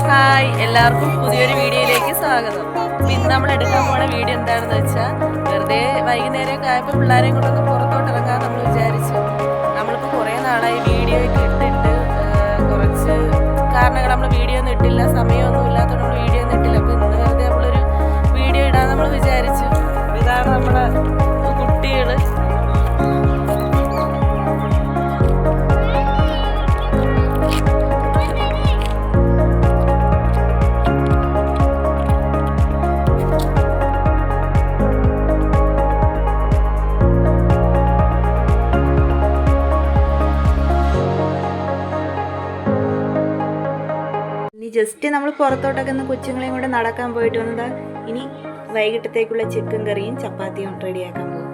Hi, എല്ലാവർക്കും പുതിയൊരു വീഡിയോയിലേക്ക് സ്വാഗതം. ഇന്ന് നമ്മൾ എടുക്കാൻ പോണ വീഡിയോ എന്താണെന്ന് വെച്ചാൽ, വെറുതെ വൈകുന്നേരമൊക്കെ ആയപ്പോൾ പിള്ളേരെയും കൂടെ ഒന്ന് പുറത്തോട്ട് ഇറങ്ങാൻ നമ്മൾ വിചാരിച്ചു. നമ്മളിപ്പോൾ കുറേ നാളായി വീഡിയോ ഒക്കെ ഇട്ടിട്ട് കുറച്ച് കാരണങ്ങൾ നമ്മൾ വീഡിയോ ഒന്നും ഇട്ടില്ല, സമയമൊന്നും ഇല്ലാത്തതുകൊണ്ട് നമ്മൾ വീഡിയോ ഒന്നും ഇട്ടില്ല. അപ്പോൾ ഇന്ന് വെറുതെ നമ്മളൊരു വീഡിയോ ഇടാൻ നമ്മൾ വിചാരിച്ചു. ഇതാണ് നമ്മളെ കുട്ടികൾ. ജസ്റ്റ് നമ്മൾ പുറത്തോട്ടൊക്കെ ഒന്ന് കൊച്ചുങ്ങളെയും കൂടെ നടക്കാൻ പോയിട്ട് വന്നതാ. ഇനി വൈകിട്ടത്തേക്കുള്ള ചിക്കൻ കറിയും ചപ്പാത്തിയും റെഡിയാക്കാൻ പോകും.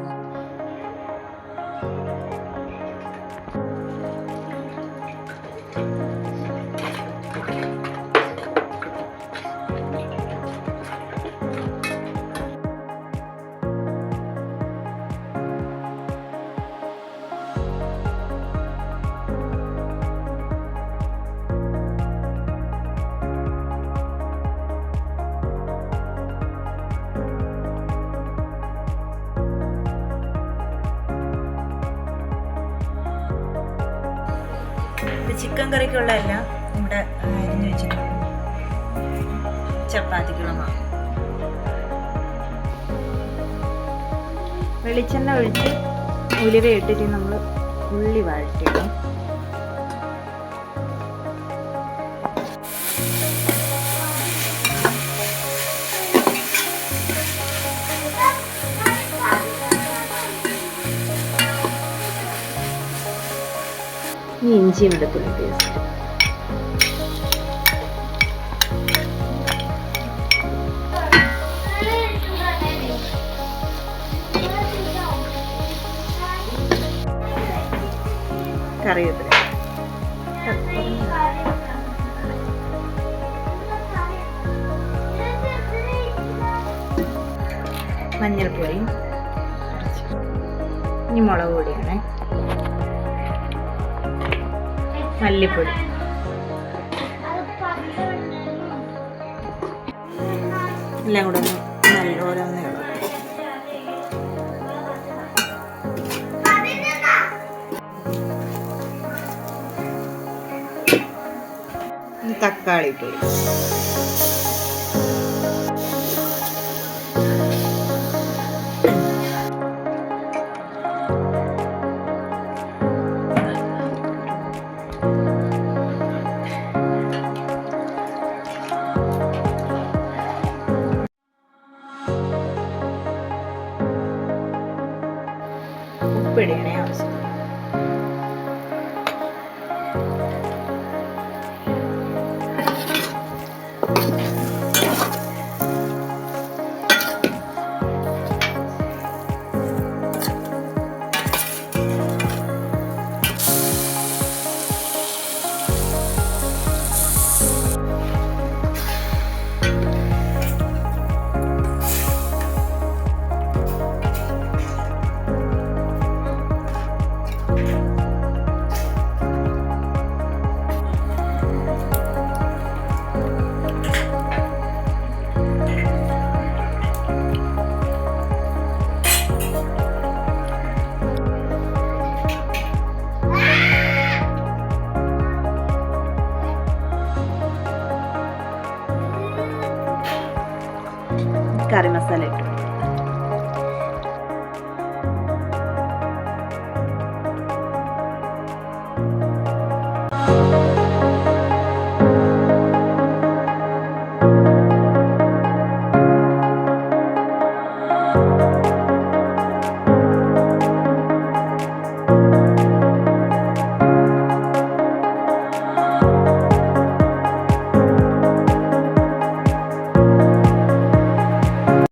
ചിക്കൻ കറിക്കുള്ള എല്ലാം ഇവിടെ അരിഞ്ഞു വെച്ചിട്ടുണ്ട്. ചപ്പാത്തിക്കുള്ള മാവ് വെളിച്ചെണ്ണ ഒഴിച്ച് ഉലുവ ഇട്ടിട്ട് നമ്മൾ ഉള്ളി വഴറ്റിയിടും. ഇഞ്ചി വെളുത്തുള്ളി പേസ്റ്റ്, കറിവേപ്പില, മഞ്ഞൾപ്പൊടി, ഇനി മുളക് പൊടിയാണ്, മല്ലിപ്പൊടി, എല്ലാം കൂടെ ഒന്ന് നല്ലോണം ഒന്ന് ഇളക്കും. തക്കാളി പൊടി, ഉപ്പിടണേ ആവശ്യം. കറി മസാല ഇട്ടു.